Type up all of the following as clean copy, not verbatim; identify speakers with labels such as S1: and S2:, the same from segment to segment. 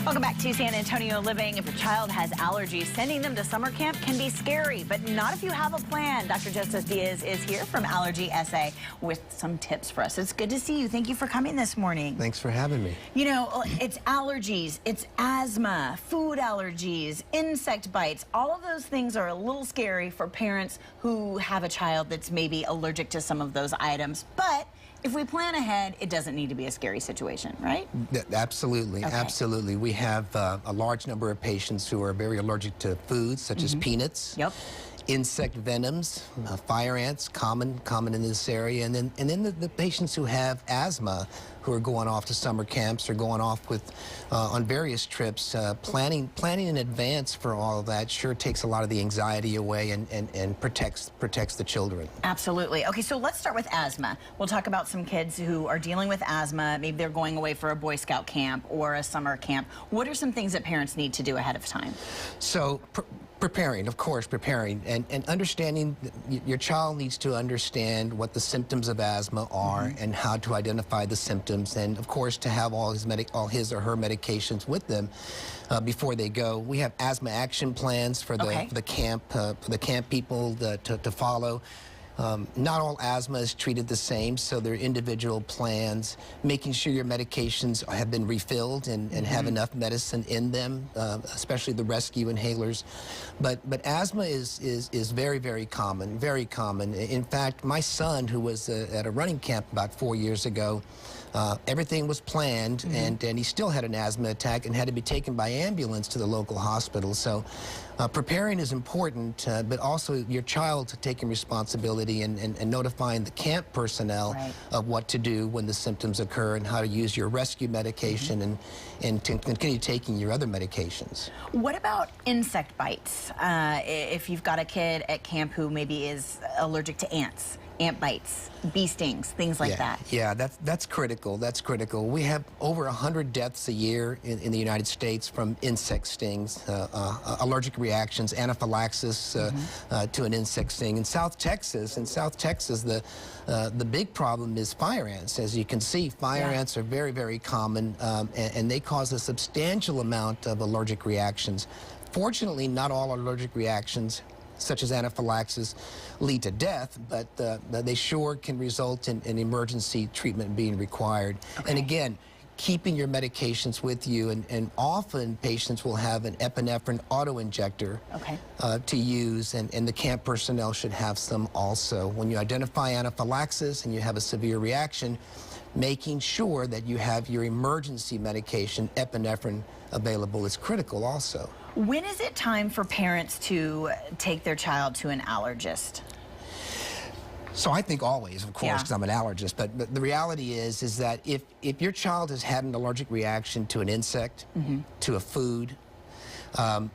S1: Welcome back to San Antonio Living. If a child has allergies, sending them to summer camp can be scary, but not if you have a plan. Dr. Diaz is here from Allergy SA with some tips for us. It's good to see you. Thank you for coming this morning.
S2: Thanks for having me.
S1: You know, it's allergies, it's asthma, food allergies, insect bites. All of those things are a little scary for parents who have a child that's maybe allergic to some of those items. But if we plan ahead, it doesn't need to be a scary situation, right?
S2: Absolutely,
S1: Okay.
S2: absolutely. We have a large number of patients who are very allergic to foods, such as peanuts.
S1: Yep.
S2: Insect venoms, fire ants, common in this area, and then the patients who have asthma, who are going off to summer camps or going off with on various trips. Planning in advance for all of that sure takes a lot of the anxiety away and protects the children.
S1: Absolutely. Okay, so let's start with asthma. We'll talk about some kids who are dealing with asthma. Maybe they're going away for a Boy Scout camp or a summer camp. What are some things that parents need to do ahead of time?
S2: So. Preparing, of course, preparing, and understanding your child needs to understand what the symptoms of asthma are and how to identify the symptoms, and of course to have all his or her medications with them before they go. We have asthma action plans for the camp people to follow. Not all asthma is treated the same, so there are individual plans, making sure your medications have been refilled and have enough medicine in them, especially the rescue inhalers. But asthma is very, very common, very common. In fact, my son, who was at a running camp about 4 years ago, everything was planned, and he still had an asthma attack and had to be taken by ambulance to the local hospital. So preparing is important, but also your child taking responsibility and notifying the camp personnel of what to do when the symptoms occur and how to use your rescue medication and to continue taking your other medications.
S1: What about insect bites? If you've got a kid at camp who maybe is allergic to ants, ant bites, bee stings, things like that.
S2: Yeah, that's critical. That's critical. We have over 100 deaths a year in the United States from insect stings, allergic reactions, anaphylaxis to an insect sting. In South Texas, the big problem is fire ants. As you can see, fire ants are very, very common, and they cause a substantial amount of allergic reactions. Fortunately, not all allergic reactions, such as anaphylaxis, lead to death, but they sure can result in emergency treatment being required. And again, keeping your medications with you, and often patients will have an epinephrine auto-injector to use, and the camp personnel should have some also. When you identify anaphylaxis and you have a severe reaction, making sure that you have your emergency medication, epinephrine, available is critical also.
S1: When is it time for parents to take their child to an allergist?
S2: So I think always, of course, because I'm an allergist, but the reality is that if your child has had an allergic reaction to an insect, to a food, or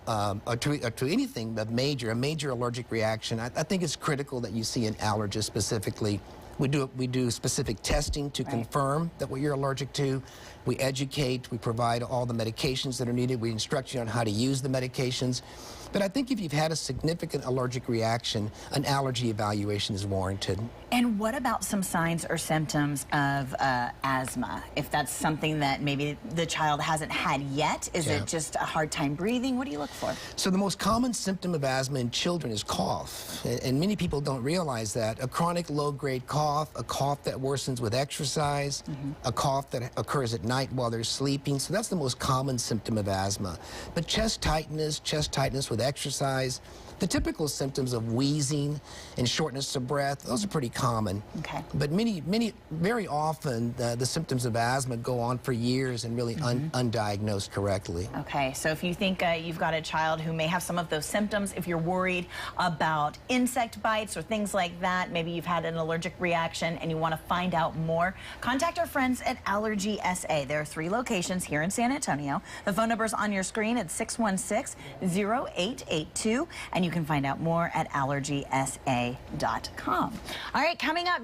S2: to anything, a major allergic reaction, I think it's critical that you see an allergist specifically. We do specific testing to confirm that what you're allergic to. We educate, we provide all the medications that are needed, we instruct you on how to use the medications. But I think if you've had a significant allergic reaction, an allergy evaluation is warranted.
S1: And what about some signs or symptoms of asthma? If that's something that maybe the child hasn't had yet, is it just a hard time breathing? What do you look for?
S2: So the most common symptom of asthma in children is cough. And many people don't realize that. A chronic low-grade cough, a cough that worsens with exercise, a cough that occurs at night while they're sleeping. So that's the most common symptom of asthma. But chest tightness with exercise, the typical symptoms of wheezing and shortness of breath, those are pretty common. But very often, the symptoms of asthma go on for years and really undiagnosed correctly.
S1: Okay, so if you think you've got a child who may have some of those symptoms, if you're worried about insect bites or things like that, maybe you've had an allergic reaction and you want to find out more, contact our friends at Allergy SA. There are 3 locations here in San Antonio. The phone number's on your screen at 616-0882, and you can find out more at allergysa.com. All right, coming up.